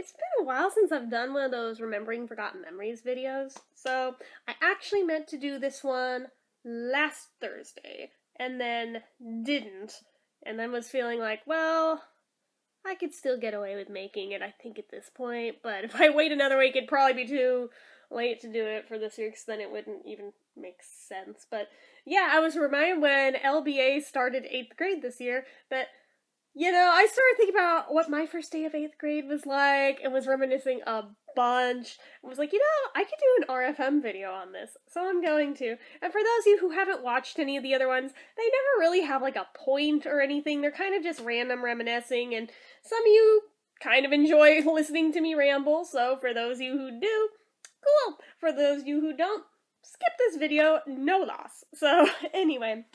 it's been a while since I've done one of those Remembering Forgotten Memories videos, so I actually meant to do this one last Thursday, and then didn't, and then was feeling like, well, I could still get away with making it, I think, at this point, but if I wait another week, it'd probably be too late to do it for this year, because then it wouldn't even make sense. But yeah, I was reminded when LBA started 8th grade this year that I started thinking about what my first day of 8th grade was like and was reminiscing a bunch. I was like, I could do an RFM video on this, so I'm going to. And for those of you who haven't watched any of the other ones, they never really have like a point or anything. They're kind of just random reminiscing, and some of you kind of enjoy listening to me ramble, so for those of you who do, cool. For those of you who don't, skip this video, no loss. So anyway,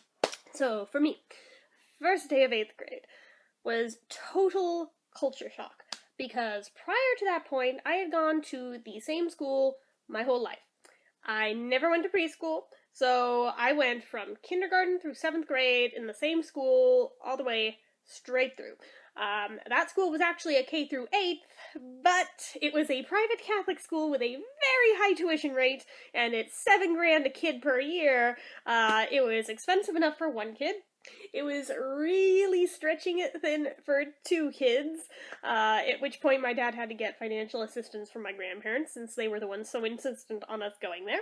so for me, first day of 8th grade was total culture shock, because prior to that point, I had gone to the same school my whole life. I never went to preschool, so I went from kindergarten through 7th grade in the same school all the way straight through. That school was actually a K through 8th, but it was a private Catholic school with a very high tuition rate, and it's $7,000 a kid per year. It was expensive enough for one kid. It was really stretching it thin for 2 kids, at which point my dad had to get financial assistance from my grandparents, since they were the ones so insistent on us going there.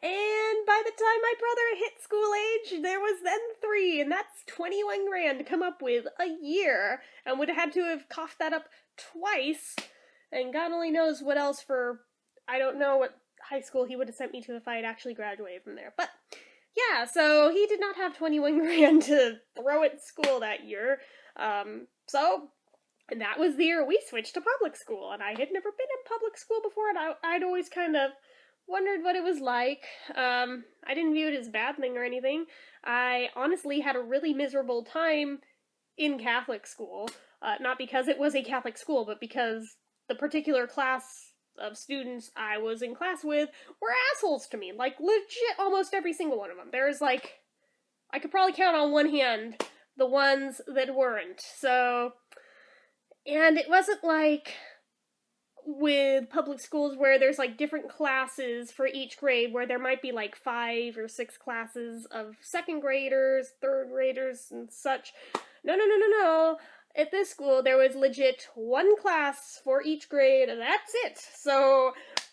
And by the time my brother hit school age, there was then 3, and that's $21,000 to come up with a year, and would have had to have coughed that up twice, and God only knows what else for, I don't know what high school he would have sent me to if I had actually graduated from there, but yeah, so he did not have $21,000 to throw at school that year, and that was the year we switched to public school, and I had never been in public school before, and I'd always kind of wondered what it was like. I didn't view it as a bad thing or anything. I honestly had a really miserable time in Catholic school, not because it was a Catholic school, but because the particular class of students I was in class with were assholes to me. Like, legit, almost every single one of them. There's, like, I could probably count on one hand the ones that weren't. So, and it wasn't like with public schools where there's, like, different classes for each grade, where there might be, like, 5 or 6 classes of 2nd graders, 3rd graders, and such. No. At this school, there was legit one class for each grade, and that's it. So,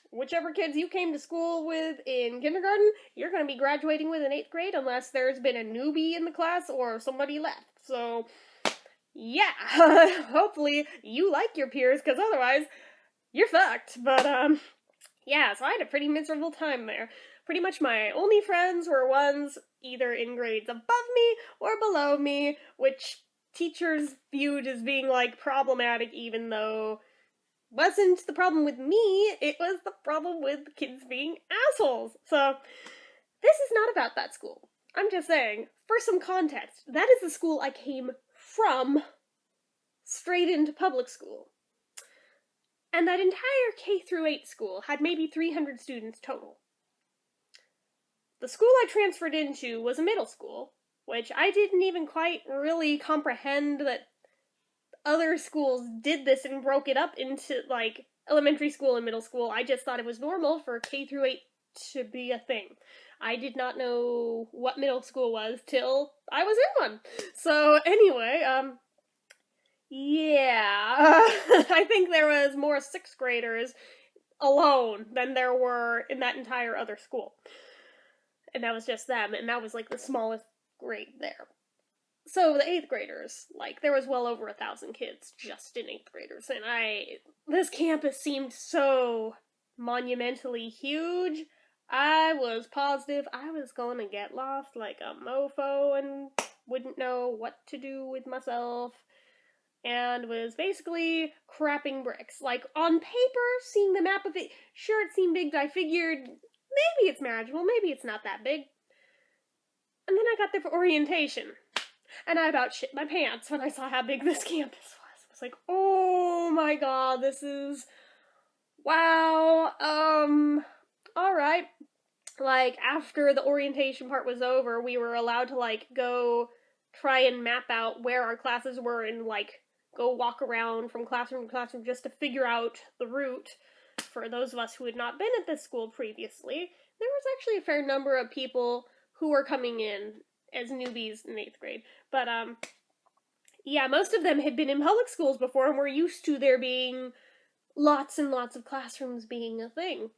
whichever kids you came to school with in kindergarten, you're going to be graduating with in 8th grade, unless there's been a newbie in the class or somebody left. So, yeah, hopefully you like your peers, because otherwise, you're fucked. But, yeah, so I had a pretty miserable time there. Pretty much my only friends were ones either in grades above me or below me, which teachers viewed as being, like, problematic, even though wasn't the problem with me, it was the problem with kids being assholes. So, this is not about that school. I'm just saying, for some context, that is the school I came from, straight into public school. And that entire K through 8 school had maybe 300 students total. The school I transferred into was a middle school, which I didn't even quite really comprehend that other schools did this and broke it up into, like, elementary school and middle school. I just thought it was normal for K through 8 to be a thing. I did not know what middle school was till I was in one. So, anyway, yeah. I think there was more 6th graders alone than there were in that entire other school. And that was just them, and that was, like, the smallest grade there. So, the 8th graders, like, there was well over 1,000 kids just in 8th graders, and this campus seemed so monumentally huge. I was positive I was going to get lost like a mofo and wouldn't know what to do with myself, and was basically crapping bricks. Like, on paper, seeing the map of it, sure, it seemed big, I figured, maybe it's manageable, maybe it's not that big. And then I got there for orientation, and I about shit my pants when I saw how big this campus was. I was like, oh my god, this is... wow, alright. Like, after the orientation part was over, we were allowed to, like, go try and map out where our classes were in, like, go walk around from classroom to classroom just to figure out the route. For those of us who had not been at this school previously, there was actually a fair number of people who were coming in as newbies in 8th grade. But, yeah, most of them had been in public schools before and were used to there being lots and lots of classrooms being a thing.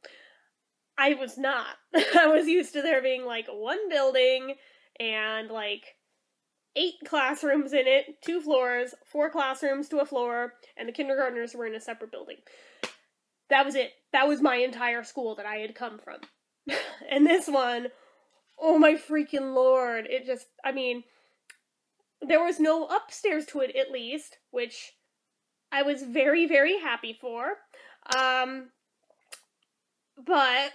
I was not. I was used to there being, like, one building and, like, 8 classrooms in it, 2 floors, 4 classrooms to a floor, and the kindergartners were in a separate building. That was it. That was my entire school that I had come from. And this one, oh my freaking lord, it just, I mean, there was no upstairs to it at least, which I was very, very happy for. But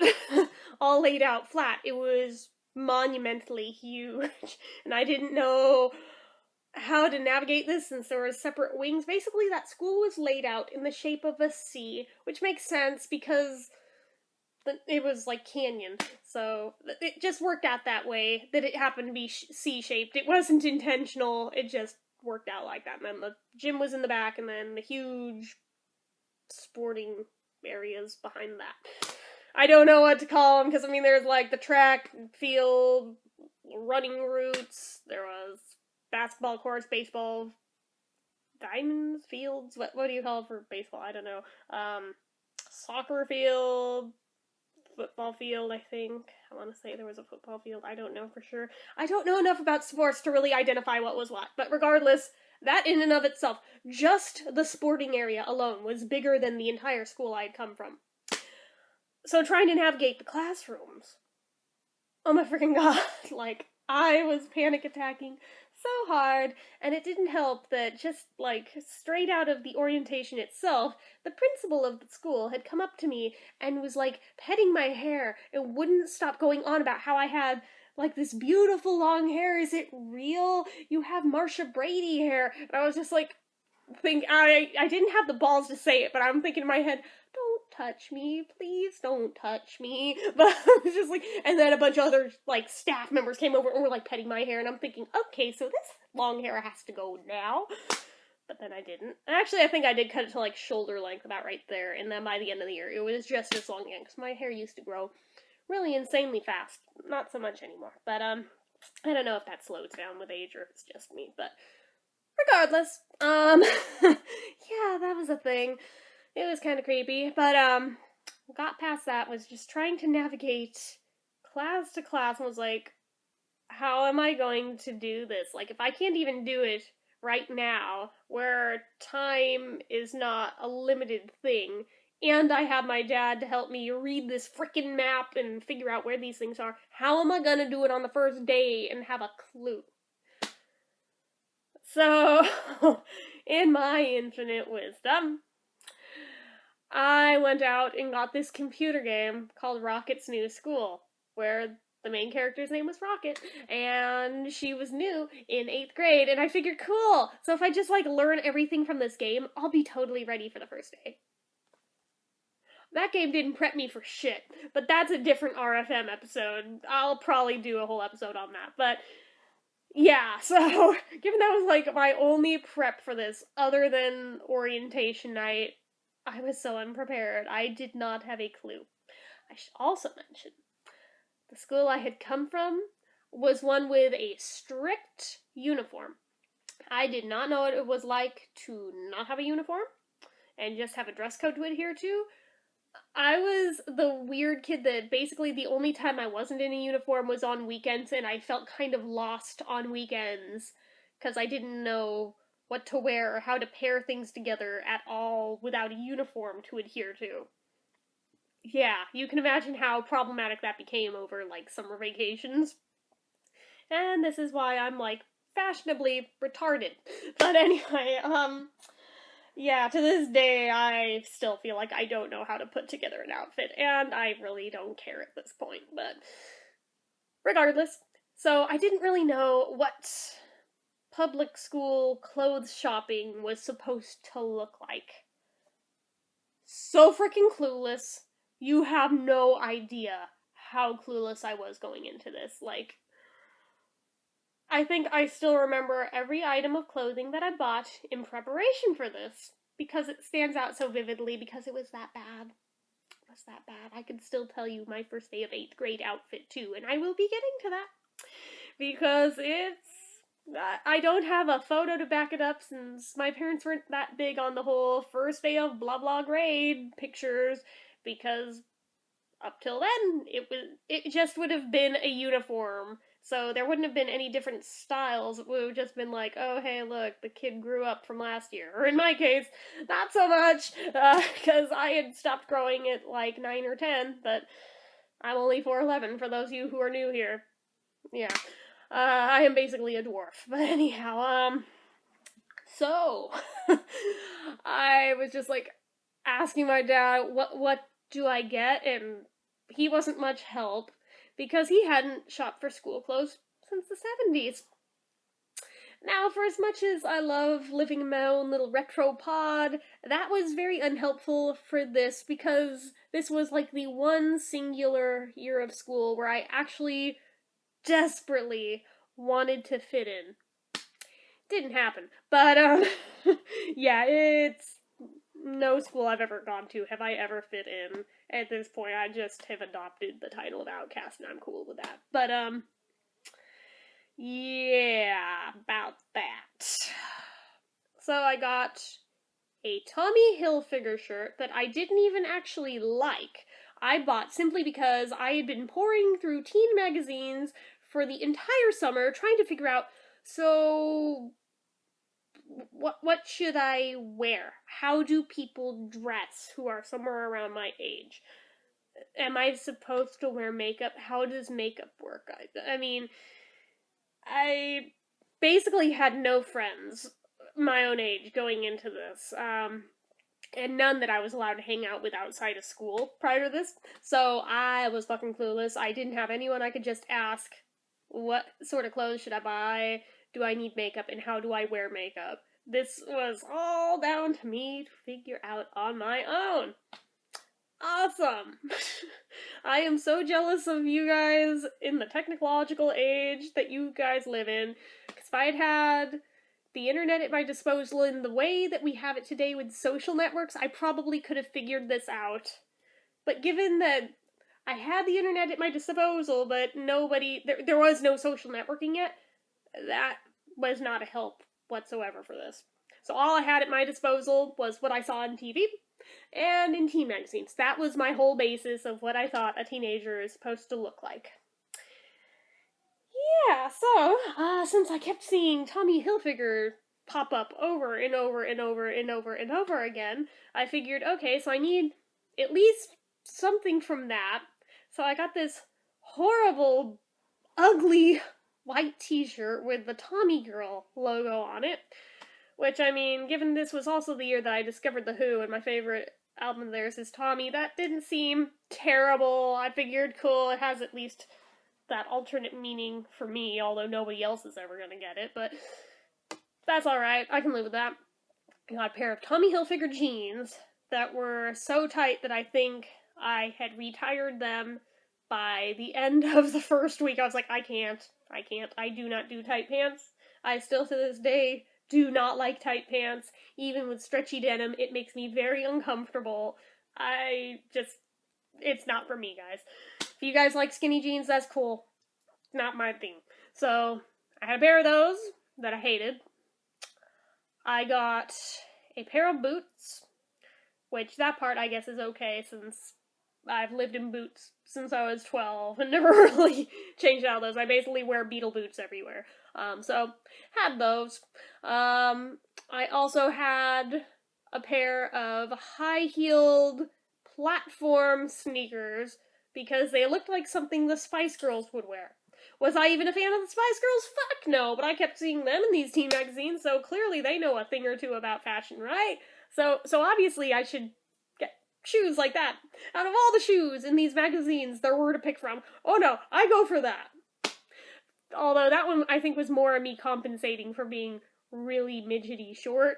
all laid out flat. It was monumentally huge, and I didn't know how to navigate this since there were separate wings. Basically, that school was laid out in the shape of a C, which makes sense because it was like canyon, so it just worked out that way, that it happened to be C-shaped. It wasn't intentional, it just worked out like that. And then the gym was in the back, and then the huge sporting areas behind that. I don't know what to call them, because, I mean, there's, like, the track field, running routes, there was basketball courts, baseball, diamonds, fields, what do you call it for baseball? I don't know. Soccer field, football field, I think. I want to say there was a football field. I don't know for sure. I don't know enough about sports to really identify what was what, but regardless, that in and of itself, just the sporting area alone, was bigger than the entire school I had come from. So trying to navigate the classrooms, oh my freaking god, like, I was panic attacking so hard, and it didn't help that just, like, straight out of the orientation itself, the principal of the school had come up to me and was, like, petting my hair and wouldn't stop going on about how I had, like, this beautiful long hair. Is it real? You have Marsha Brady hair. And I was just, like, I didn't have the balls to say it, but I'm thinking in my head, don't touch me, please don't touch me. But I was just like, and then a bunch of other, like, staff members came over and were, like, petting my hair, and I'm thinking, okay, so this long hair has to go now. But then I didn't. Actually, I think I did cut it to, like, shoulder length about right there, and then by the end of the year, it was just as long again, because my hair used to grow really insanely fast. Not so much anymore. But, I don't know if that slows down with age or if it's just me, but regardless, yeah, that was a thing. It was kind of creepy, but, got past that, was just trying to navigate class to class, and was like, how am I going to do this? Like, if I can't even do it right now, where time is not a limited thing, and I have my dad to help me read this frickin' map and figure out where these things are, how am I gonna do it on the first day and have a clue? So, in my infinite wisdom, I went out and got this computer game called Rocket's New School, where the main character's name was Rocket, and she was new in 8th grade, and I figured, cool, so if I just, like, learn everything from this game, I'll be totally ready for the first day. That game didn't prep me for shit, but that's a different RFM episode. I'll probably do a whole episode on that, but yeah, so, given that was, like, my only prep for this, other than orientation night, I was so unprepared. I did not have a clue. I should also mention, the school I had come from was one with a strict uniform. I did not know what it was like to not have a uniform, and just have a dress code to adhere to. I was the weird kid that basically the only time I wasn't in a uniform was on weekends, and I felt kind of lost on weekends, because I didn't know what to wear or how to pair things together at all without a uniform to adhere to. Yeah, you can imagine how problematic that became over, like, summer vacations. And this is why I'm, like, fashionably retarded. But anyway, yeah, to this day, I still feel like I don't know how to put together an outfit, and I really don't care at this point, but regardless. So, I didn't really know what public school clothes shopping was supposed to look like. So freaking clueless. You have no idea how clueless I was going into this. Like, I think I still remember every item of clothing that I bought in preparation for this because it stands out so vividly because it was that bad. It was that bad. I can still tell you my first day of 8th grade outfit too, and I will be getting to that because I don't have a photo to back it up since my parents weren't that big on the whole first day of blah blah grade pictures because up till then it just would have been a uniform. So there wouldn't have been any different styles. It would have just been like, oh hey look, the kid grew up from last year. Or in my case, not so much, because I had stopped growing at like 9 or 10, but I'm only 4'11" for those of you who are new here. Yeah. I am basically a dwarf. But anyhow, so I was just like asking my dad, what do I get? And he wasn't much help because he hadn't shopped for school clothes since the 70s. Now, for as much as I love living in my own little retro pod, that was very unhelpful for this because this was like the one singular year of school where I actually desperately wanted to fit in. Didn't happen. But, yeah, it's no school I've ever gone to have I ever fit in. At this point, I just have adopted the title of outcast, and I'm cool with that. But, yeah, about that. So I got a Tommy Hilfiger shirt that I didn't even actually like. I bought simply because I had been poring through teen magazines for the entire summer trying to figure out, so what should I wear? How do people dress who are somewhere around my age? Am I supposed to wear makeup? How does makeup work? I mean, I basically had no friends my own age going into this. And none that I was allowed to hang out with outside of school prior to this. So I was fucking clueless. I didn't have anyone I could just ask, what sort of clothes should I buy? Do I need makeup? And how do I wear makeup? This was all down to me to figure out on my own. Awesome! I am so jealous of you guys in the technological age that you guys live in. Because if I had had the internet at my disposal in the way that we have it today with social networks, I probably could have figured this out. But given that I had the internet at my disposal, but there was no social networking yet, that was not a help whatsoever for this. So all I had at my disposal was what I saw on TV and in teen magazines. That was my whole basis of what I thought a teenager is supposed to look like. Yeah, so, since I kept seeing Tommy Hilfiger pop up over and over and over and over and over again, I figured, okay, so I need at least something from that. So I got this horrible, ugly white t-shirt with the Tommy Girl logo on it, which, I mean, given this was also the year that I discovered The Who and my favorite album of theirs is Tommy, that didn't seem terrible. I figured, cool, it has at least that alternate meaning for me, although nobody else is ever gonna get it, but that's alright, I can live with that. I got a pair of Tommy Hilfiger jeans that were so tight that I think I had retired them by the end of the first week. I was like, I can't, I do not do tight pants. I still to this day do not like tight pants, even with stretchy denim. It makes me very uncomfortable. It's not for me, guys. If you guys like skinny jeans, that's cool. Not my thing. So, I had a pair of those that I hated. I got a pair of boots, which that part I guess is okay since I've lived in boots since I was 12 and never really changed out of those. I basically wear Beetle boots everywhere. So, had those. I also had a pair of high-heeled platform sneakers because they looked like something the Spice Girls would wear. Was I even a fan of the Spice Girls? Fuck no, but I kept seeing them in these teen magazines, so clearly they know a thing or two about fashion, right? So obviously I should get shoes like that. Out of all the shoes in these magazines there were to pick from, oh no, I go for that. Although that one I think was more me compensating for being really midgety short.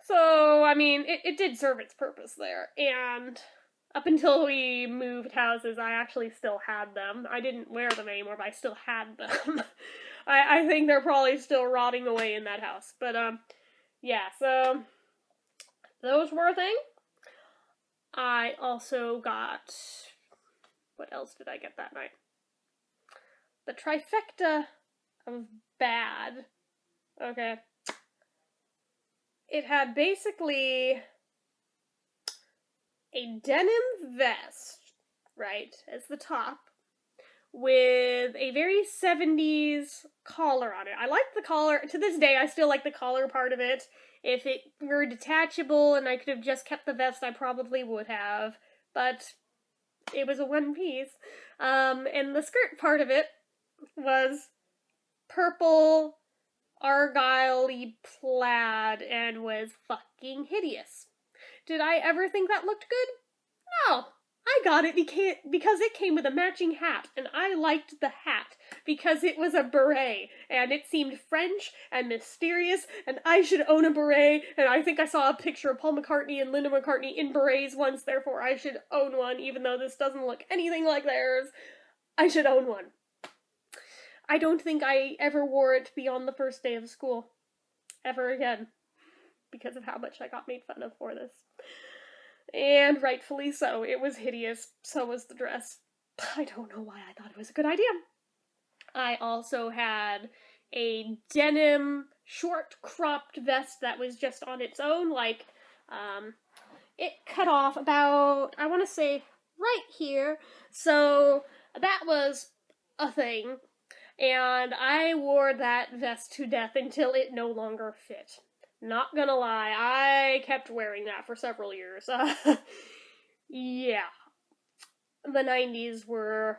So, I mean, it did serve its purpose there, and Up until we moved houses, I actually still had them. I didn't wear them anymore, but I still had them. I think they're probably still rotting away in that house. But, yeah, so those were a thing. I also got... What else did I get that night? The trifecta of bad. Okay. It had basically a denim vest, right, as the top, with a very 70s collar on it. I like the collar. To this day, I still like the collar part of it. If it were detachable and I could have just kept the vest, I probably would have. But it was a one piece. And the skirt part of it was purple, argyle-y plaid and was fucking hideous. Did I ever think that looked good? No. I got it because it came with a matching hat, and I liked the hat because it was a beret, and it seemed French and mysterious, and I should own a beret, and I think I saw a picture of Paul McCartney and Linda McCartney in berets once, therefore I should own one, even though this doesn't look anything like theirs. I should own one. I don't think I ever wore it beyond the first day of school. Ever again. Because of how much I got made fun of for this. And rightfully so. It was hideous. So was the dress. I don't know why I thought it was a good idea. I also had a denim short cropped vest that was just on its own. Like, it cut off about, I want to say, right here. So that was a thing. And I wore that vest to death until it no longer fit. Not gonna lie, I kept wearing that for several years. Yeah. The 90s were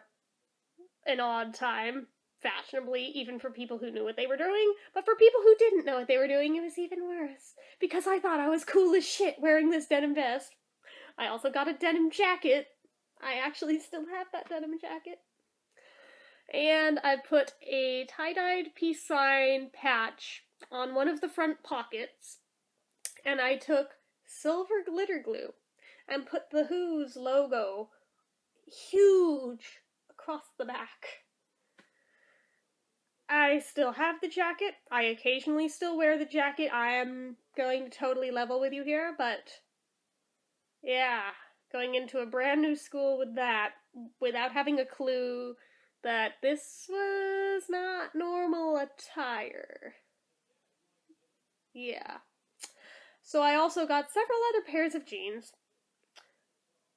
an odd time, fashionably, even for people who knew what they were doing. But for people who didn't know what they were doing, it was even worse. Because I thought I was cool as shit wearing this denim vest. I also got a denim jacket. I actually still have that denim jacket. And I put a tie-dyed peace sign patch on one of the front pockets, and I took silver glitter glue and put the Who's logo huge across the back. I still have the jacket. I occasionally still wear the jacket. I am going to totally level with you here, but yeah, going into a brand new school with that, without having a clue that this was not normal attire. Yeah. So I also got several other pairs of jeans.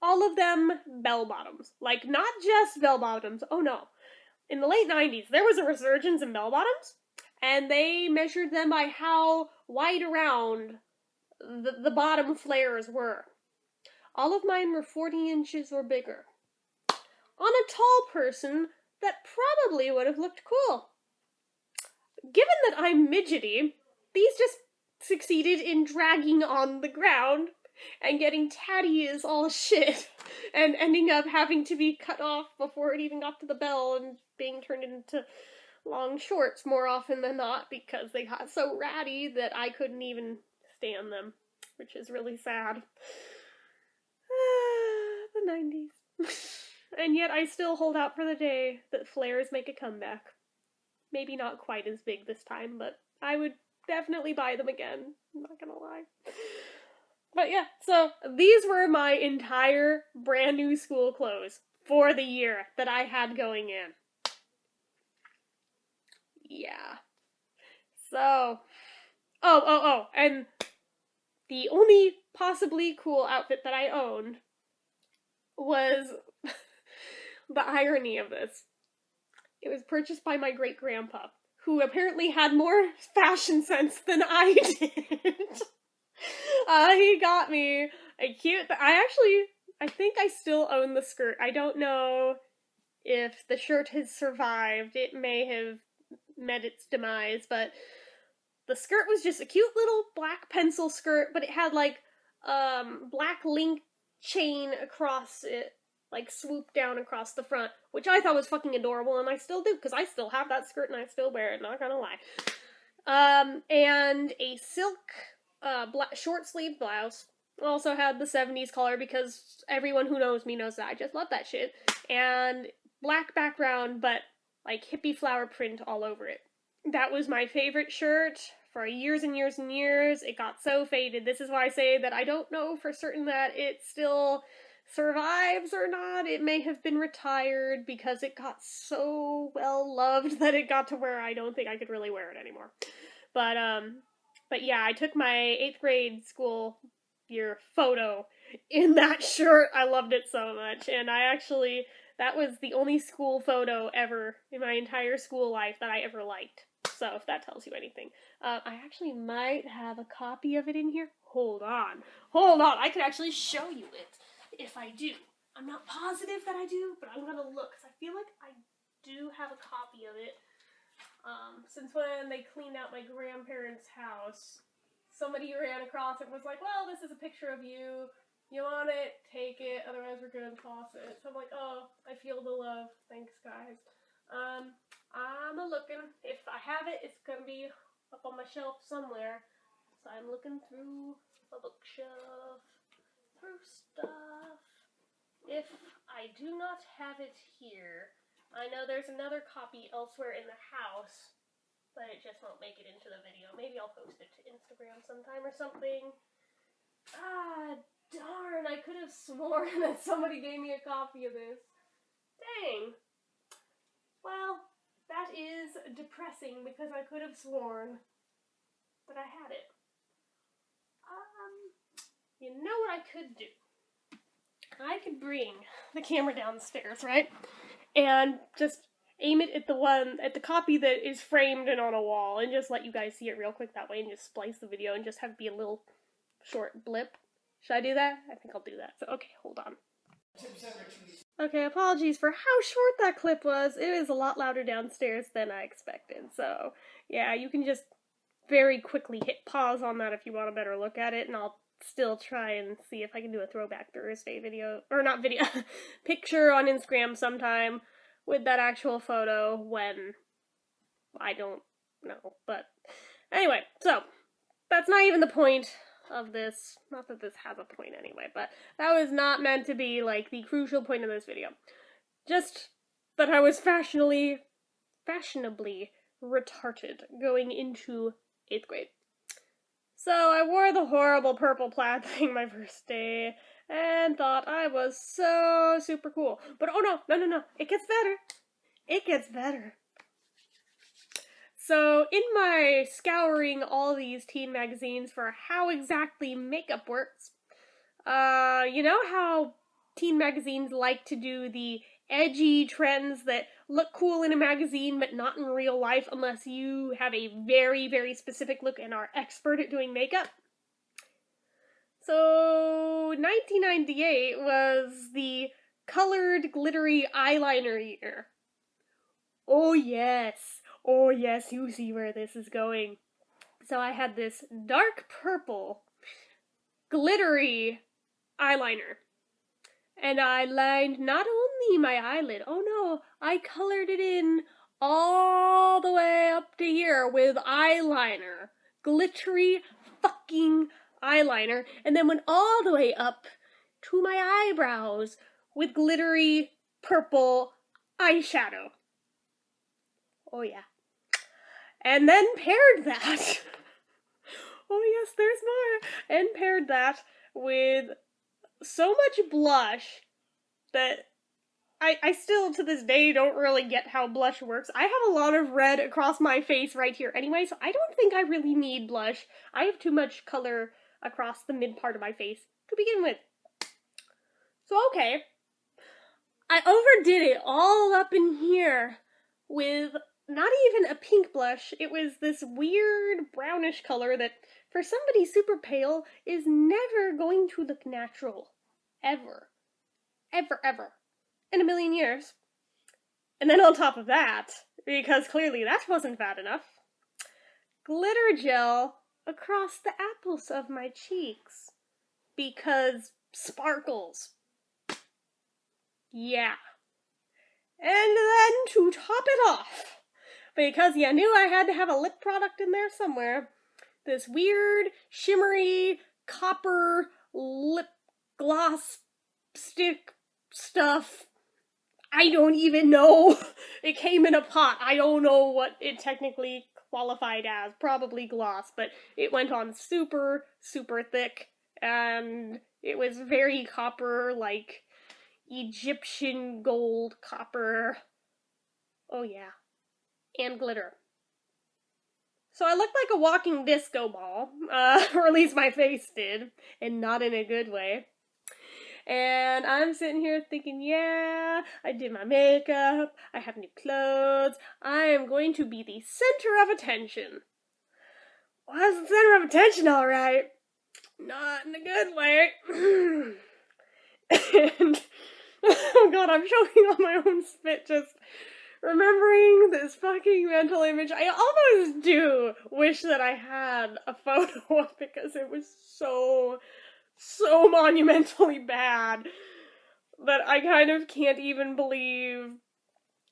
All of them bell-bottoms. Like, not just bell-bottoms. Oh no. In the late 90s, there was a resurgence in bell-bottoms, and they measured them by how wide around the bottom flares were. All of mine were 40 inches or bigger. On a tall person, that probably would have looked cool. Given that I'm midgety, these just succeeded in dragging on the ground and getting tatty as all shit and ending up having to be cut off before it even got to the bell and being turned into long shorts more often than not because they got so ratty that I couldn't even stand them, which is really sad. The 90s. And yet I still hold out for the day that flares make a comeback. Maybe not quite as big this time, but I would definitely buy them again. I'm not gonna lie. But yeah, so these were my entire brand new school clothes for the year that I had going in. Yeah. So, and the only possibly cool outfit that I owned was the irony of this. It was purchased by my great-grandpa, who apparently had more fashion sense than I did. He got me a cute... I think I still own the skirt. I don't know if the shirt has survived. It may have met its demise, but the skirt was just a cute little black pencil skirt, but it had, like, black link chain across it, like, swooped down across the front, which I thought was fucking adorable, and I still do, because I still have that skirt and I still wear it, not gonna lie. And a silk, short sleeve blouse, Also had the 70s color because everyone who knows me knows that I just love that shit. And black background, but like hippie flower print all over it. That was my favorite shirt for years and years and years. It got so faded. This is why I say that I don't know for certain that it still survives or not. It may have been retired because it got so well loved that it got to where I don't think I could really wear it anymore. But yeah, I took my 8th grade school year photo in that shirt. I loved it so much, and that was the only school photo ever in my entire school life that I ever liked. So if that tells you anything. I actually might have a copy of it in here. Hold on, I could actually show you it if I do. I'm not positive that I do, but I'm gonna look, because I feel like I do have a copy of it. Since when they cleaned out my grandparents' house, somebody ran across it and was like, well, this is a picture of you. You want it? Take it. Otherwise, we're going to toss it. So I'm like, oh, I feel the love. Thanks, guys. I'm looking. If I have it, it's going to be up on my shelf somewhere. So I'm looking through the bookshelf, through stuff. If I do not have it here, I know there's another copy elsewhere in the house, but it just won't make it into the video. Maybe I'll post it to Instagram sometime or something. Ah, darn, I could have sworn that somebody gave me a copy of this. Dang. Well, that is depressing because I could have sworn that I had it. You know what I could do? I could bring the camera downstairs, right? And just aim it at the copy that is framed and on a wall, and just let you guys see it real quick that way, and just splice the video and just have it be a little short blip. Should I do that? I think I'll do that. So, okay, hold on. Okay, apologies for how short that clip was. It is a lot louder downstairs than I expected. So, yeah, you can just very quickly hit pause on that if you want a better look at it, and I'll still try and see if I can do a Throwback Thursday video, or not video, picture on Instagram sometime with that actual photo when I don't know. But anyway, so that's not even the point of this. Not that this has a point anyway, but that was not meant to be like the crucial point of this video. Just that I was fashionably retarded going into 8th grade. So I wore the horrible purple plaid thing my first day and thought I was so super cool. But oh no, it gets better. It gets better. So in my scouring all these teen magazines for how exactly makeup works, you know how teen magazines like to do the edgy trends that look cool in a magazine but not in real life unless you have a very, very specific look and are expert at doing makeup? So 1998 was the colored glittery eyeliner year. Oh yes, you see where this is going. So I had this dark purple glittery eyeliner. And I lined not only my eyelid, oh no, I colored it in all the way up to here with eyeliner. Glittery fucking eyeliner. And then went all the way up to my eyebrows with glittery purple eyeshadow. Oh yeah. And then paired that. Oh yes, there's more. And paired that with so much blush that I still to this day don't really get how blush works. I have a lot of red across my face right here anyway, so I don't think I really need blush. I have too much color across the mid part of my face to begin with. So okay, I overdid it all up in here with not even a pink blush. It was this weird brownish color that for somebody super pale is never going to look natural. Ever. Ever. In a million years. And then on top of that, because clearly that wasn't bad enough, glitter gel across the apples of my cheeks. Because sparkles. Yeah. And then to top it off, because you knew I had to have a lip product in there somewhere, this weird, shimmery, copper, lip gloss stick stuff. I don't even know. It came in a pot. I don't know what it technically qualified as. Probably gloss, but it went on super, super thick, and it was very copper, like Egyptian gold copper. Oh yeah. And glitter. So I looked like a walking disco ball, or at least my face did, and not in a good way. And I'm sitting here thinking, yeah, I did my makeup, I have new clothes, I am going to be the center of attention. Well, I was the center of attention, alright. Not in a good way. And, oh god, I'm choking on my own spit just remembering this fucking mental image. I almost do wish that I had a photo of it because it was so monumentally bad that I kind of can't even believe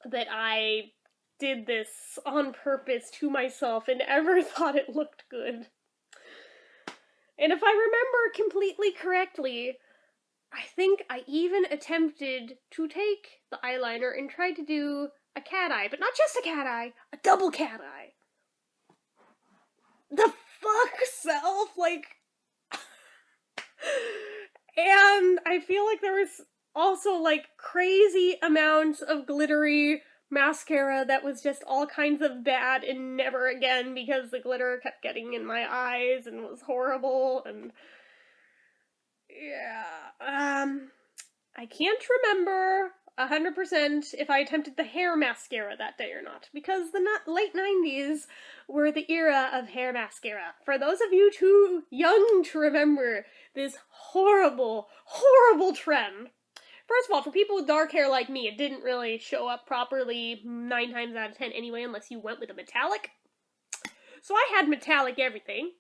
that I did this on purpose to myself and ever thought it looked good. And if I remember completely correctly, I think I even attempted to take the eyeliner and try to do a cat eye, but not just a cat eye, a double cat eye. The fuck self, like... And I feel like there was also, like, crazy amounts of glittery mascara that was just all kinds of bad and never again because the glitter kept getting in my eyes and was horrible, and... yeah, I can't remember 100% if I attempted the hair mascara that day or not, because the late 90s were the era of hair mascara. For those of you too young to remember this horrible, horrible trend. First of all, for people with dark hair like me, it didn't really show up properly 9 times out of 10 anyway, unless you went with a metallic. So I had metallic everything.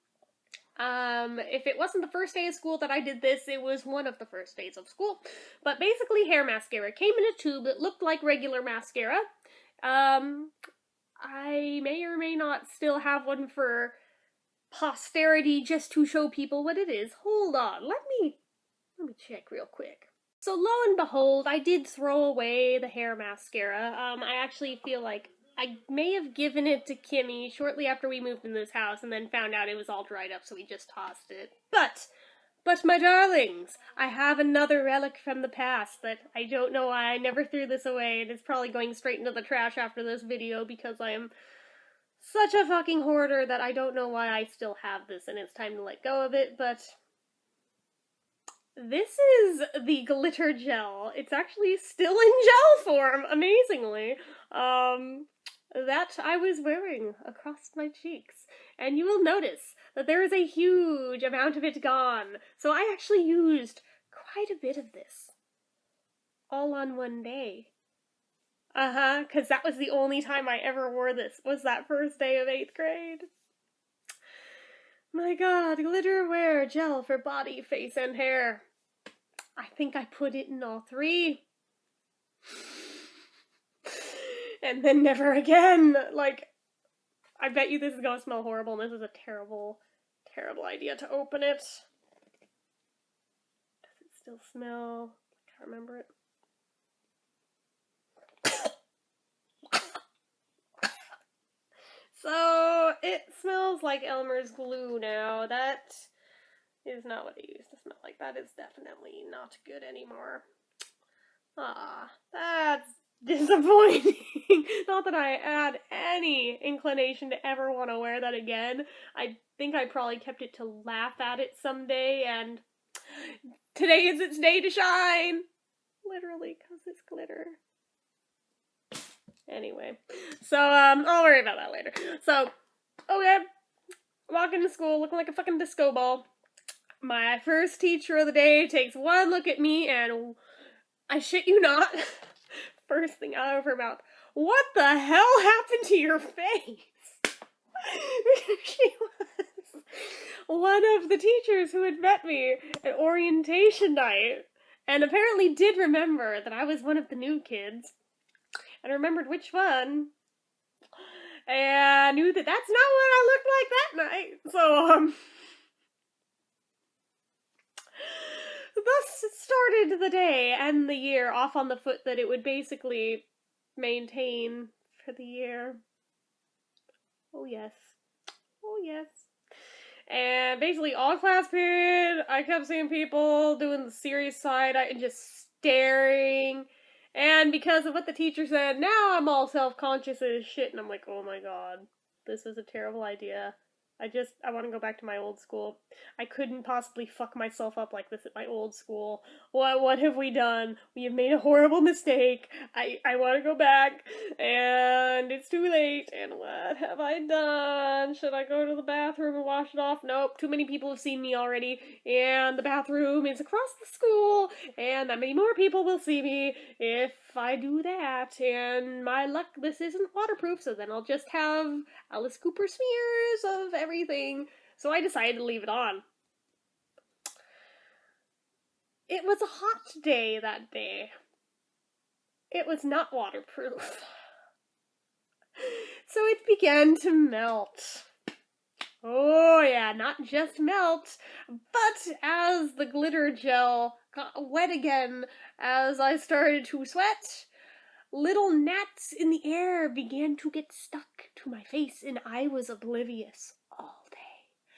If it wasn't the first day of school that I did this, it was one of the first days of school. But basically, hair mascara came in a tube that looked like regular mascara. I may or may not still have one for posterity just to show people what it is. Hold on, let me check real quick. So lo and behold, I did throw away the hair mascara. I actually feel like I may have given it to Kimmy shortly after we moved in this house and then found out it was all dried up, so we just tossed it. But my darlings, I have another relic from the past that I don't know why I never threw this away, and it's probably going straight into the trash after this video because I am such a fucking hoarder that I don't know why I still have this and it's time to let go of it, but... this is the glitter gel. It's actually still in gel form, amazingly. That I was wearing across my cheeks. And you will notice that there is a huge amount of it gone. So I actually used quite a bit of this. All on one day. Because that was the only time I ever wore this, was that first day of 8th grade. My god, glitter wear gel for body, face, and hair. I think I put it in all 3. And then never again. Like, I bet you this is gonna smell horrible, and this is a terrible, terrible idea to open it. Does it still smell? I can't remember it. So, it smells like Elmer's glue now. That is not what it used to smell like. That is definitely not good anymore. That's disappointing. Not that I had any inclination to ever want to wear that again. I think I probably kept it to laugh at it someday, and today is its day to shine! Literally, because it's glitter. Anyway, so, I'll worry about that later. So, okay, walking to school looking like a fucking disco ball. My first teacher of the day takes one look at me and, I shit you not, first thing out of her mouth, what the hell happened to your face? She was one of the teachers who had met me at orientation night, and apparently did remember that I was one of the new kids, and remembered which one, and knew that that's not what I looked like that night, so, thus started the day and the year off on the foot that it would basically maintain for the year. Oh yes. Oh yes. And basically all class period, I kept seeing people doing the serious side and just staring. And because of what the teacher said, now I'm all self-conscious as shit, and I'm like, oh my god, this is a terrible idea. I want to go back to my old school. I couldn't possibly fuck myself up like this at my old school. What have we done? We have made a horrible mistake. I want to go back, and it's too late, and what have I done? Should I go to the bathroom and wash it off? Nope, too many people have seen me already, and the bathroom is across the school, and that many more people will see me if I do that, and my luck, this isn't waterproof, so then I'll just have Alice Cooper smears of everything. So I decided to leave it on. It was a hot day that day. It was not waterproof. So it began to melt. Oh yeah, not just melt, but as the glitter gel got wet again, as I started to sweat, little gnats in the air began to get stuck to my face, and I was oblivious all day.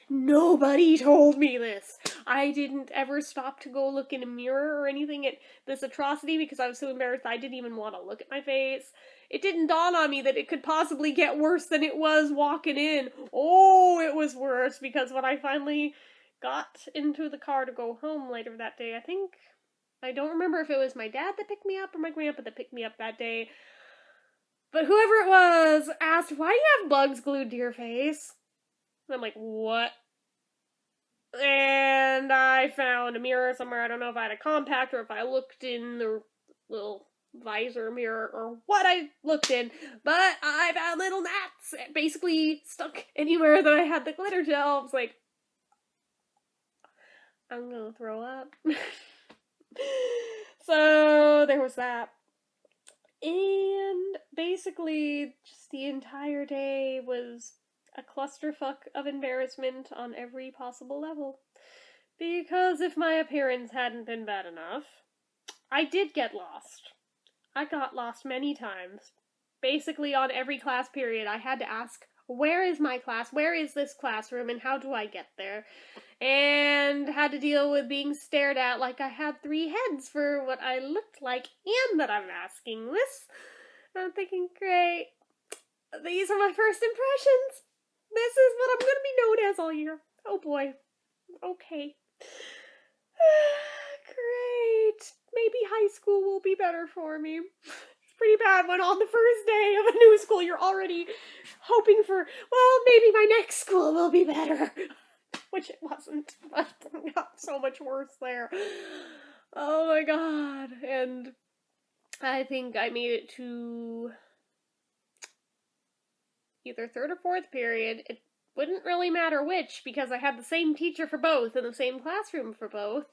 Nobody told me this. I didn't ever stop to go look in a mirror or anything at this atrocity because I was so embarrassed I didn't even want to look at my face. It didn't dawn on me that it could possibly get worse than it was walking in. Oh, it was worse, because when I finally got into the car to go home later that day, I don't remember if it was my dad that picked me up or my grandpa that picked me up that day, but whoever it was asked, why do you have bugs glued to your face? And I'm like, what? And I found a mirror somewhere. I don't know if I had a compact or if I looked in the little visor mirror or what I looked in, but I found little gnats basically stuck anywhere that I had the glitter gel. I was like, I'm gonna throw up. So there was that. And basically, just the entire day was a clusterfuck of embarrassment on every possible level. Because if my appearance hadn't been bad enough, I did get lost. I got lost many times. Basically, on every class period, I had to ask, where is my class? Where is this classroom? And how do I get there? And had to deal with being stared at like I had 3 heads for what I looked like, and that I'm asking this. I'm thinking, great, these are my first impressions. This is what I'm going to be known as all year. Oh boy. Okay. Great. Maybe high school will be better for me. It's pretty bad when on the first day of a new school you're already hoping for, well, maybe my next school will be better. Which it wasn't, but it got so much worse there. Oh my god. And I think I made it to either 3rd or 4th period. It wouldn't really matter which, because I had the same teacher for both and the same classroom for both.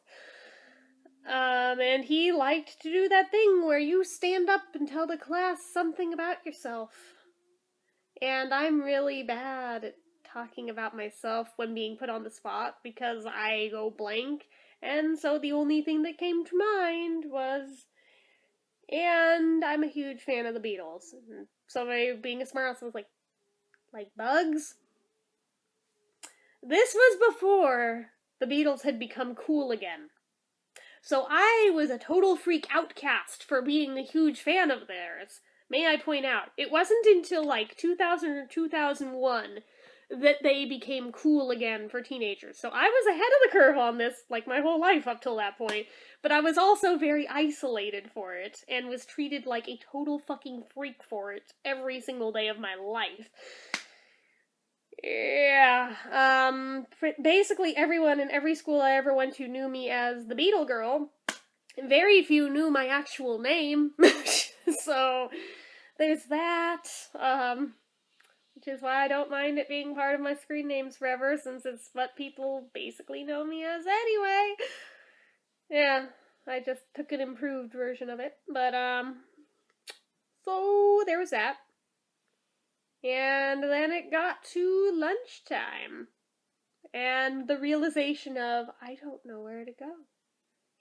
And he liked to do that thing where you stand up and tell the class something about yourself. And I'm really bad at talking about myself when being put on the spot because I go blank. And so the only thing that came to mind was, and I'm a huge fan of the Beatles. And so being a smart ass was like bugs? This was before the Beatles had become cool again. So I was a total freak outcast for being a huge fan of theirs. May I point out, it wasn't until like 2000 or 2001 that they became cool again for teenagers. So I was ahead of the curve on this, like my whole life up till that point. But I was also very isolated for it, and was treated like a total fucking freak for it every single day of my life. Yeah, basically everyone in every school I ever went to knew me as the Beetle Girl. Very few knew my actual name. So, there's that, which is why I don't mind it being part of my screen names forever, since it's what people basically know me as anyway. Yeah, I just took an improved version of it, but, so there was that. And then it got to lunchtime, and the realization of, I don't know where to go.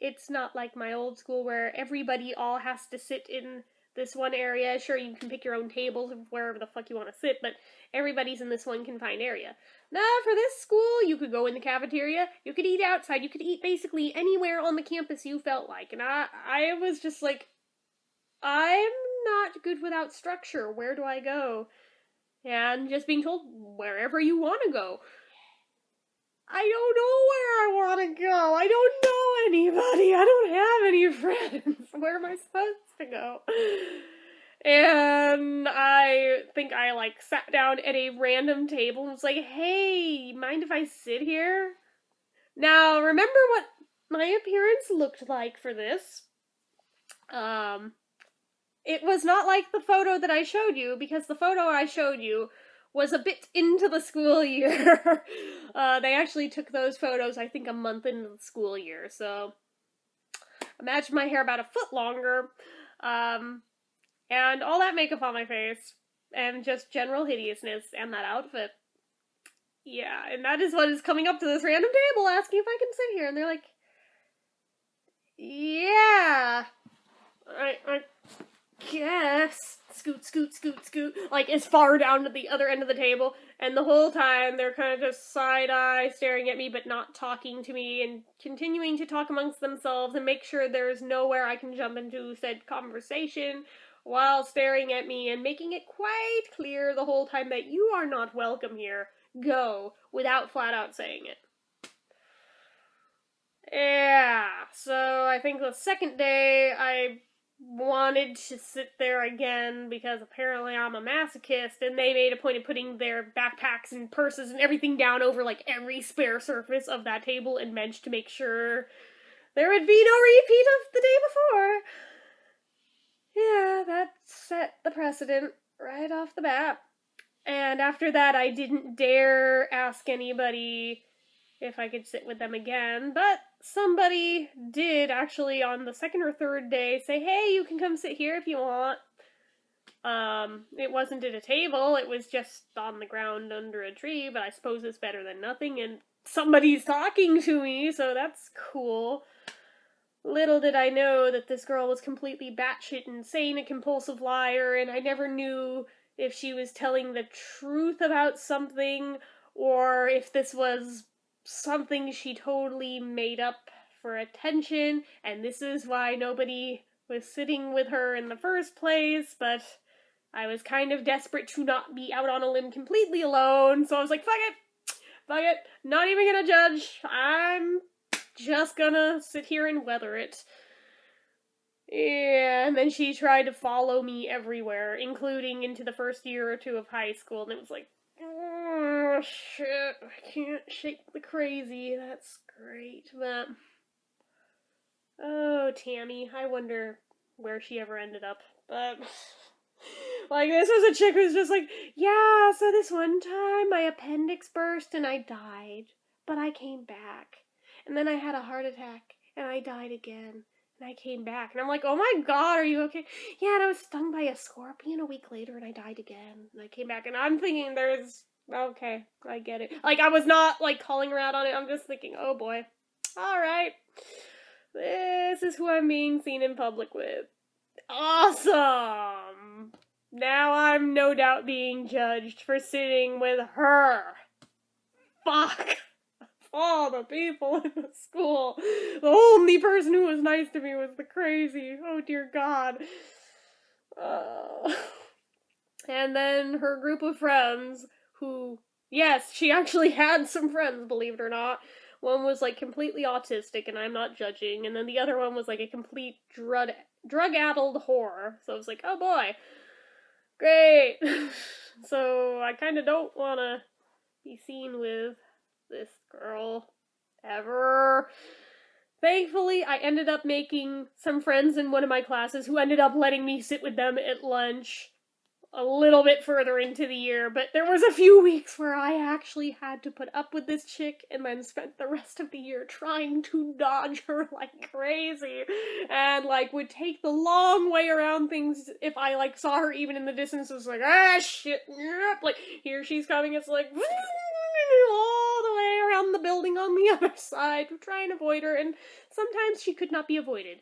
it's not like my old school where everybody all has to sit in this one area. Sure, you can pick your own tables wherever the fuck you want to sit, but everybody's in this one confined area. Nah, for this school, you could go in the cafeteria, you could eat outside, you could eat basically anywhere on the campus you felt like. And I was just like, I'm not good without structure. Where do I go? And just being told, wherever you want to go. I don't know where I want to go. I don't know anybody. I don't have any friends. Where am I supposed to go? And I think I, like, sat down at a random table and was like, hey, mind if I sit here? Now, remember what my appearance looked like for this? It was not like the photo that I showed you, because the photo I showed you was a bit into the school year. They actually took those photos, I think, a month into the school year, so imagine my hair about a foot longer, and all that makeup on my face, and just general hideousness, and that outfit. Yeah, and that is what is coming up to this random table asking if I can sit here, and they're like, yeah, I guess. Scoot, scoot, scoot, scoot. Like, as far down to the other end of the table. And the whole time, they're kind of just side-eye staring at me, but not talking to me, and continuing to talk amongst themselves and make sure there's nowhere I can jump into said conversation while staring at me and making it quite clear the whole time that you are not welcome here. Go, without flat out saying it. Yeah, so I think the second day I wanted to sit there again because apparently I'm a masochist, and they made a point of putting their backpacks and purses and everything down over like every spare surface of that table and bench to make sure there would be no repeat of the day before. Yeah, that set the precedent right off the bat. And after that, I didn't dare ask anybody if I could sit with them again, but somebody did actually on the second or third day say, hey, you can come sit here if you want. It wasn't at a table, it was just on the ground under a tree, but I suppose it's better than nothing, and somebody's talking to me, so that's cool. Little did I know that this girl was completely batshit insane, a compulsive liar, and I never knew if she was telling the truth about something, or if this was something she totally made up for attention, and this is why nobody was sitting with her in the first place, but I was kind of desperate to not be out on a limb completely alone, so I was like, fuck it, not even gonna judge, I'm just gonna sit here and weather it. Yeah, and then she tried to follow me everywhere, including into the first year or two of high school, and it was like, oh, shit, I can't shake the crazy, that's great, but... Oh, Tammy, I wonder where she ever ended up, but... Like, this was a chick who's just like, yeah, so this one time my appendix burst and I died, but I came back, and then I had a heart attack, and I died again. And I came back, and I'm like, oh my god, are you okay? Yeah, and I was stung by a scorpion a week later, and I died again. And I came back, and I'm thinking okay, I get it. Like, I was not, like, calling her out on it, I'm just thinking, oh boy. Alright. This is who I'm being seen in public with. Awesome! Now I'm no doubt being judged for sitting with her. Fuck! All the people in the school. The only person who was nice to me was the crazy. Oh dear God. And then her group of friends who, yes, she actually had some friends, believe it or not. One was like completely autistic, and I'm not judging, and then the other one was like a complete drug-addled whore. So I was like, oh boy. Great. So I kind of don't want to be seen with this girl ever. Thankfully, I ended up making some friends in one of my classes who ended up letting me sit with them at lunch a little bit further into the year, but there was a few weeks where I actually had to put up with this chick and then spent the rest of the year trying to dodge her like crazy, and like would take the long way around things if I like saw her even in the distance. It was like, ah shit, yep, like here she's coming, it's like all the way around the building on the other side to try and avoid her, and sometimes she could not be avoided.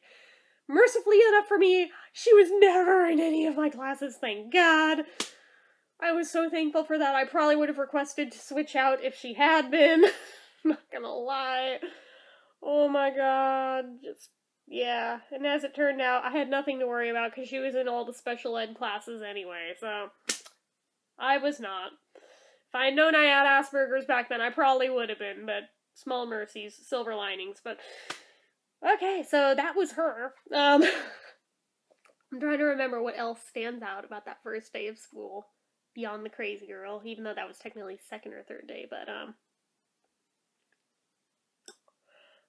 Mercifully enough for me, she was never in any of my classes, thank God. I was so thankful for that. I probably would have requested to switch out if she had been. Not gonna lie. Oh my god. Yeah. And as it turned out, I had nothing to worry about because she was in all the special ed classes anyway, so I was not. If I had known I had Asperger's back then, I probably would have been, but small mercies, silver linings, but okay, so that was her. I'm trying to remember what else stands out about that first day of school beyond the crazy girl, even though that was technically second or third day, but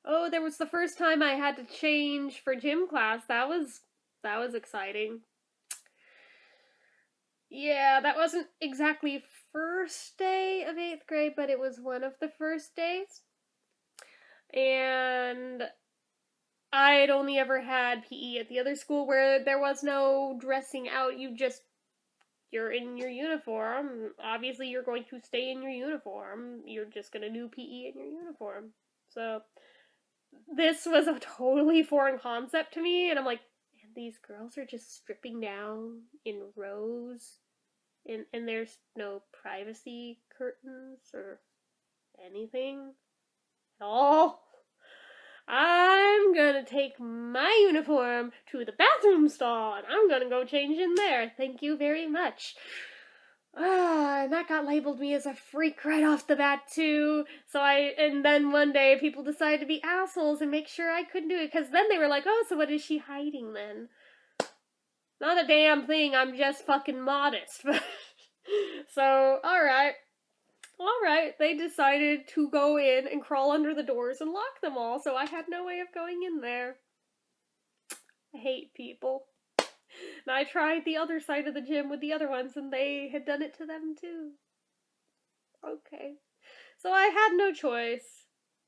oh, there was the first time I had to change for gym class. That was exciting. Yeah, that wasn't exactly first day of 8th grade, but it was one of the first days. And I had only ever had PE at the other school where there was no dressing out. You're in your uniform. Obviously, you're going to stay in your uniform. You're just going to do PE in your uniform. So, this was a totally foreign concept to me, and I'm like, man, these girls are just stripping down in rows, and there's no privacy curtains or anything at all. I'm gonna take my uniform to the bathroom stall, and I'm gonna go change in there. Thank you very much. And that got labeled me as a freak right off the bat, too. And then one day people decided to be assholes and make sure I couldn't do it, because then they were like, oh, so what is she hiding then? Not a damn thing, I'm just fucking modest. So, alright, they decided to go in and crawl under the doors and lock them all, so I had no way of going in there. I hate people. And I tried the other side of the gym with the other ones, and they had done it to them too. Okay. So I had no choice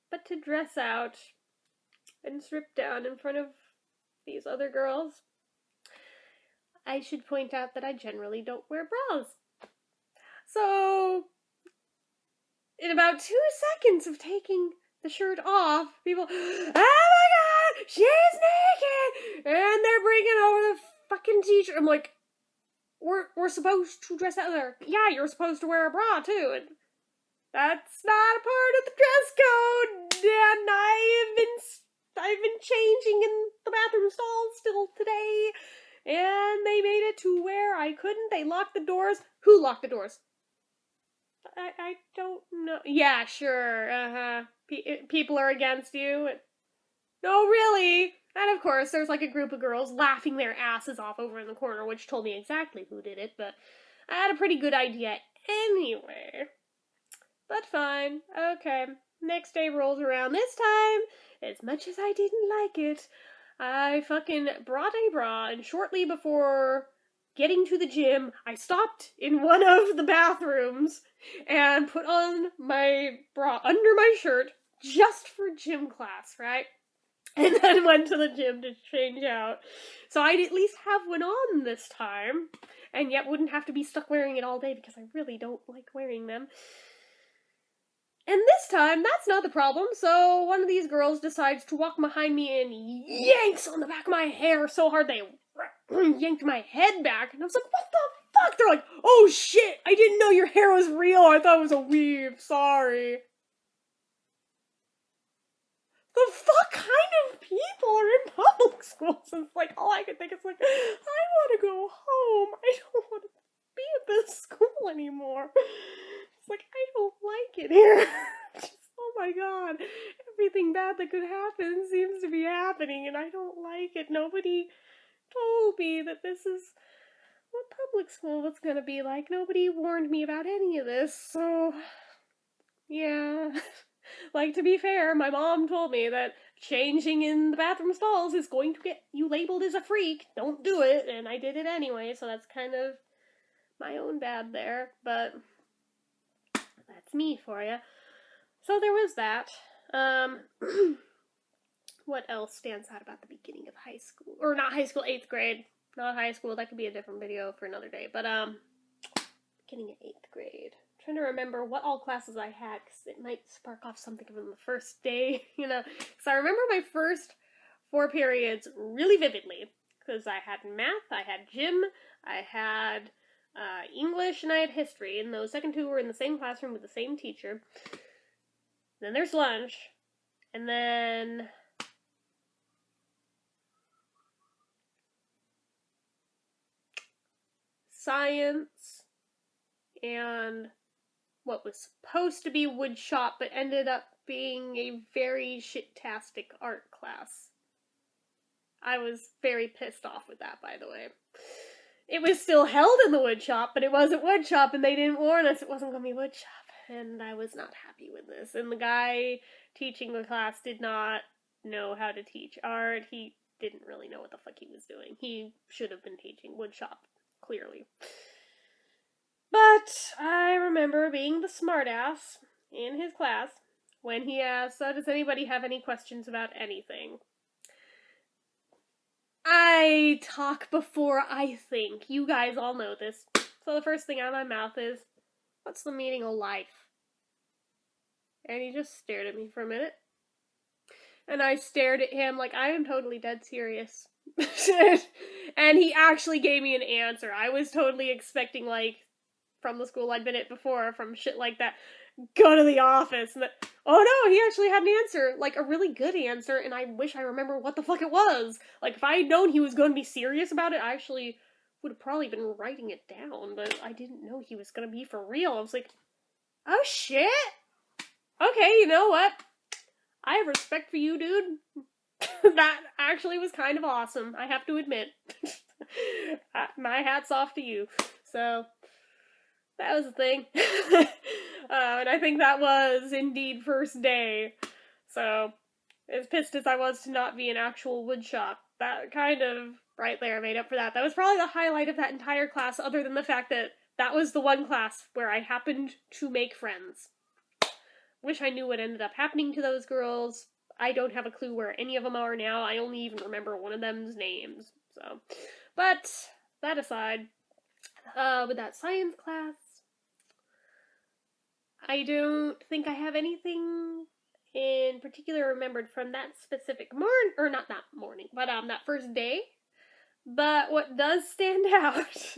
but to dress out and strip down in front of these other girls. I should point out that I generally don't wear bras. So, in about 2 seconds of taking the shirt off, people, oh my god, she's naked! And they're bringing over the fucking teacher. I'm like, we're supposed to dress out there. Yeah, you're supposed to wear a bra too. And that's not a part of the dress code. And I've been changing in the bathroom stalls still today. And they made it to where I couldn't. They locked the doors. Who locked the doors? I don't know. Yeah, sure. People are against you. No, really. And of course, there's like a group of girls laughing their asses off over in the corner, which told me exactly who did it, but I had a pretty good idea anyway. But fine. Okay. Next day rolls around. This time, as much as I didn't like it, I fucking brought a bra, and shortly before getting to the gym, I stopped in one of the bathrooms and put on my bra under my shirt just for gym class, right? And then went to the gym to change out. So I'd at least have one on this time, and yet wouldn't have to be stuck wearing it all day because I really don't like wearing them. And this time, that's not the problem, so one of these girls decides to walk behind me and yanks on the back of my hair so hard they yanked my head back, and I was like, what the fuck? They're like, oh shit, I didn't know your hair was real, I thought it was a weave, sorry. The fuck kind of people are in public schools? It's like, all I could think is like, I want to go home, I don't want to be at this school anymore. It's like, I don't like it here. Just, oh my god, everything bad that could happen seems to be happening, and I don't like it. Nobody told me that this is what public school was gonna be like. Nobody warned me about any of this, so yeah. Like, to be fair, my mom told me that changing in the bathroom stalls is going to get you labeled as a freak. Don't do it, and I did it anyway, so that's kind of my own bad there, but that's me for you. So there was that. What else stands out about the beginning of high school? Or not high school, 8th grade. Not high school, that could be a different video for another day. But, beginning of 8th grade. I'm trying to remember what all classes I had, because it might spark off something from the first day, you know. So I remember my first 4 periods really vividly, because I had math, I had gym, I had English, and I had history, and those second 2 were in the same classroom with the same teacher. Then there's lunch, and then science, and what was supposed to be wood shop, but ended up being a very shit-tastic art class. I was very pissed off with that, by the way. It was still held in the wood shop, but it wasn't wood shop, and they didn't warn us it wasn't going to be wood shop, and I was not happy with this. And the guy teaching the class did not know how to teach art. He didn't really know what the fuck he was doing. He should have been teaching wood shop, clearly. But I remember being the smartass in his class when he asked, so does anybody have any questions about anything? I talk before I think. You guys all know this. So the first thing out of my mouth is, what's the meaning of life? And he just stared at me for a minute. And I stared at him like I am totally dead serious. And he actually gave me an answer. I was totally expecting, like, from the school I'd been at before, from shit like that, go to the office. And oh no, he actually had an answer, like a really good answer, and I wish I remember what the fuck it was. Like, if I had known he was going to be serious about it, I actually would have probably been writing it down, but I didn't know he was going to be for real. I was like, oh shit? Okay, you know what? I have respect for you, dude. That actually was kind of awesome, I have to admit. My hat's off to you. So that was the thing. And I think that was indeed first day. So, as pissed as I was to not be an actual wood shop, that kind of right there made up for that. That was probably the highlight of that entire class, other than the fact that that was the one class where I happened to make friends. Wish I knew what ended up happening to those girls. I don't have a clue where any of them are now. I only even remember one of them's names. So, but that aside, with that science class, I don't think I have anything in particular remembered from that specific morning, or not that morning, but that first day. But what does stand out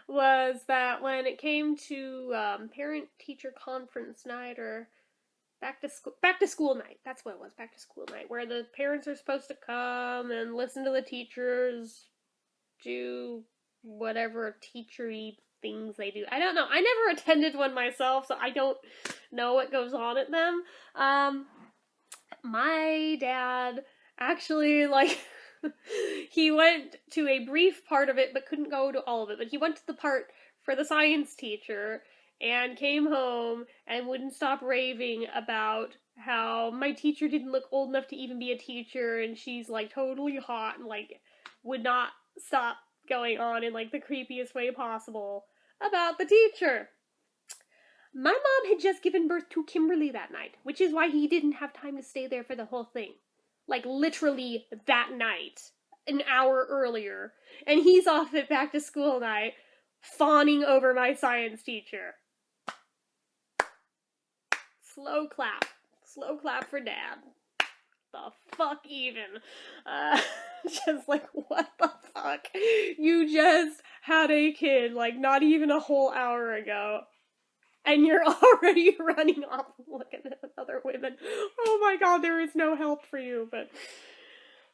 was that when it came to parent-teacher conference night, or back to school night, that's what it was, back to school night, where the parents are supposed to come and listen to the teachers do whatever teachery things they do. I don't know. I never attended one myself, so I don't know what goes on at them. My dad actually, like, he went to a brief part of it, but couldn't go to all of it. But he went to the part for the science teacher, and came home and wouldn't stop raving about how my teacher didn't look old enough to even be a teacher, and she's, like, totally hot, and, like, would not stop going on in, like, the creepiest way possible about the teacher. My mom had just given birth to Kimberly that night, which is why he didn't have time to stay there for the whole thing. Like, literally that night, an hour earlier, and he's off at back to school night, fawning over my science teacher. Slow clap for Dad. The fuck even. Just like, what the fuck? You just had a kid, like, not even a whole hour ago, and you're already running off looking at other women. Oh my god, there is no help for you, but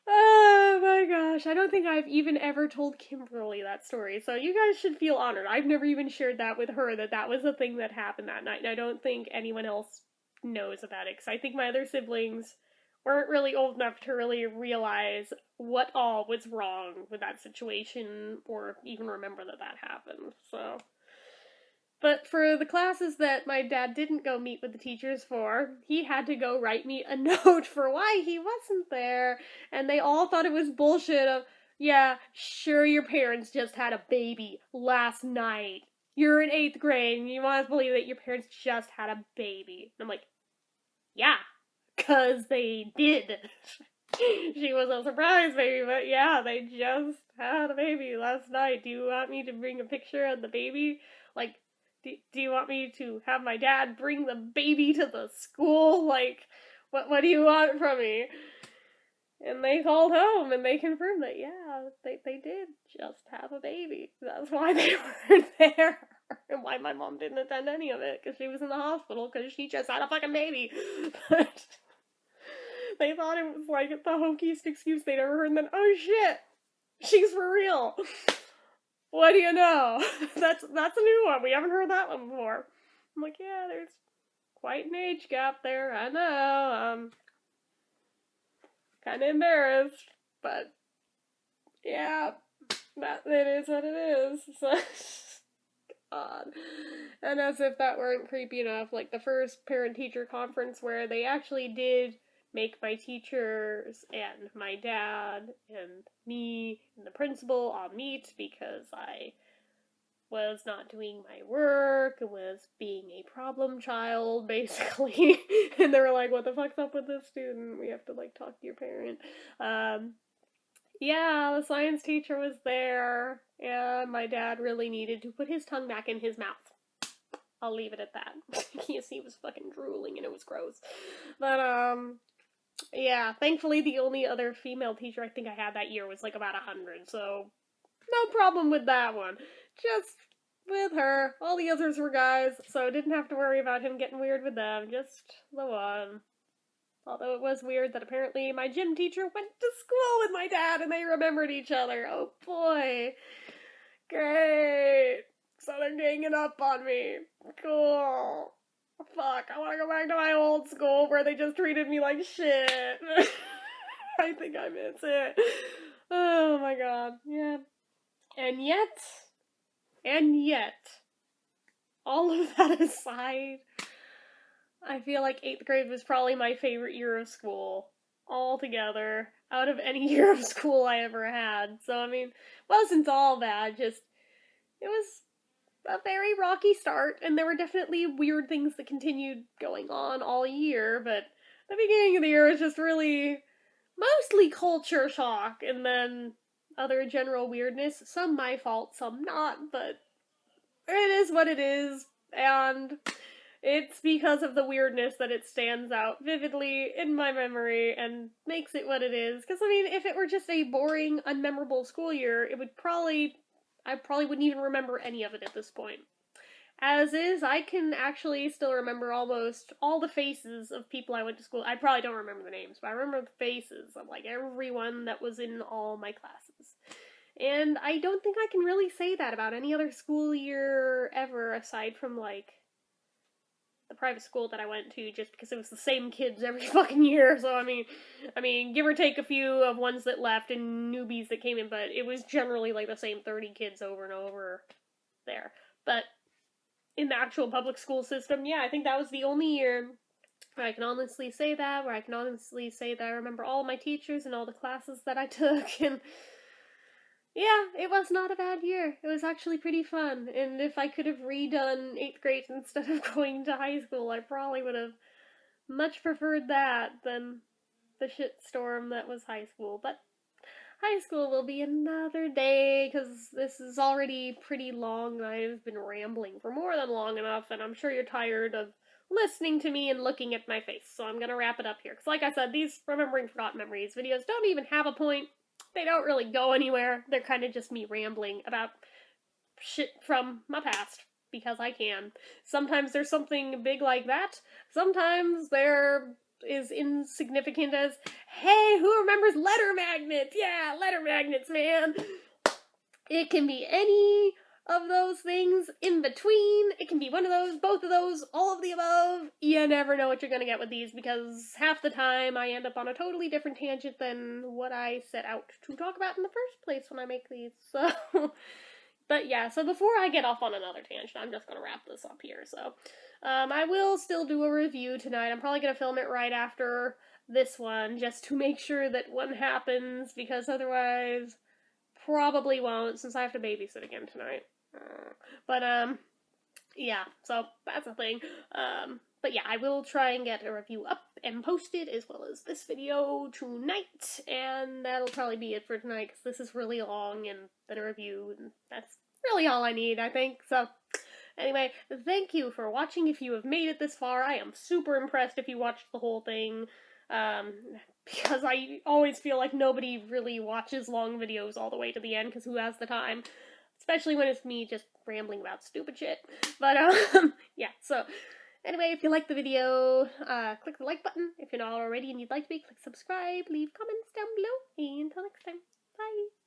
oh my gosh, I don't think I've even ever told Kimberly that story, so you guys should feel honored. I've never even shared that with her, that was the thing that happened that night, and I don't think anyone else knows about it, because I think my other siblings weren't really old enough to really realize what all was wrong with that situation, or even remember that happened, so. But for the classes that my dad didn't go meet with the teachers for, he had to go write me a note for why he wasn't there, and they all thought it was bullshit of, yeah, sure, your parents just had a baby last night. You're in 8th grade, and you want to believe that your parents just had a baby. And I'm like, yeah, 'cause they did. She was a surprise baby, but yeah, they just had a baby last night. Do you want me to bring a picture of the baby? Like, do you want me to have my dad bring the baby to the school? Like, what do you want from me? And they called home and they confirmed that, yeah, they did just have a baby. That's why they weren't there. And why my mom didn't attend any of it, because she was in the hospital because she just had a fucking baby. But they thought it was like the hokiest excuse they'd ever heard, and then, oh shit, she's for real. What do you know? That's a new one. We haven't heard that one before. I'm like, yeah, there's quite an age gap there. I know. Kind of embarrassed, but yeah, that it is what it is. So, God. And as if that weren't creepy enough, like the first parent-teacher conference where they actually did make my teachers and my dad and me and the principal all meet because I was not doing my work and was being a problem child, basically. And they were like, what the fuck's up with this student? We have to, like, talk to your parent. Yeah, the science teacher was there, and my dad really needed to put his tongue back in his mouth. I'll leave it at that. Yes, he was fucking drooling and it was gross. But, yeah, thankfully the only other female teacher I think I had that year was like about 100, so no problem with that one. Just with her. All the others were guys, so didn't have to worry about him getting weird with them. Just the one. Although it was weird that apparently my gym teacher went to school with my dad and they remembered each other. Oh boy. Great. So they're ganging up on me. Cool. Fuck, I want to go back to my old school where they just treated me like shit. I think I miss it. Oh my god, yeah. And yet, all of that aside, I feel like 8th grade was probably my favorite year of school. Altogether, out of any year of school I ever had. So, I mean, wasn't all bad, just, it was a very rocky start, and there were definitely weird things that continued going on all year, but the beginning of the year was just really mostly culture shock, and then other general weirdness. Some my fault, some not, but it is what it is, and it's because of the weirdness that it stands out vividly in my memory and makes it what it is. Because, I mean, if it were just a boring, unmemorable school year, I probably wouldn't even remember any of it at this point. As is, I can actually still remember almost all the faces of people I went to school. I probably don't remember the names, but I remember the faces of, like, everyone that was in all my classes. And I don't think I can really say that about any other school year ever, aside from, like, the private school that I went to, just because it was the same kids every fucking year. So, I mean, give or take a few of ones that left and newbies that came in, but it was generally, like, the same 30 kids over and over there. But in the actual public school system, yeah, I think that was the only year where I can honestly say that, I remember all my teachers and all the classes that I took, and yeah, it was not a bad year. It was actually pretty fun, and if I could have redone 8th grade instead of going to high school, I probably would have much preferred that than the shitstorm that was high school, but high school will be another day, because this is already pretty long. I've been rambling for more than long enough, and I'm sure you're tired of listening to me and looking at my face, so I'm gonna wrap it up here. Because like I said, these Remembering Forgotten Memories videos don't even have a point. They don't really go anywhere. They're kind of just me rambling about shit from my past, because I can. Sometimes there's something big like that. Sometimes there is insignificant as, hey, who remembers letter magnets? Yeah, letter magnets, man. It can be any of those things in between. It can be one of those, both of those, all of the above. You never know what you're gonna get with these, because half the time I end up on a totally different tangent than what I set out to talk about in the first place when I make these. So, but yeah, so before I get off on another tangent, I'm just gonna wrap this up here. So, I will still do a review tonight. I'm probably gonna film it right after this one, just to make sure that one happens, because otherwise probably won't, since I have to babysit again tonight. But, yeah, so that's a thing. But yeah, I will try and get a review up and posted, as well as this video tonight, and that'll probably be it for tonight, because this is really long, and then a review, and that's really all I need, I think. So, anyway, thank you for watching. If you have made it this far, I am super impressed if you watched the whole thing, because I always feel like nobody really watches long videos all the way to the end, because who has the time? Especially when it's me just rambling about stupid shit. But, yeah, so, anyway, if you liked the video, click the like button. If you're not already and you'd like to be, click subscribe, leave comments down below, and until next time, bye!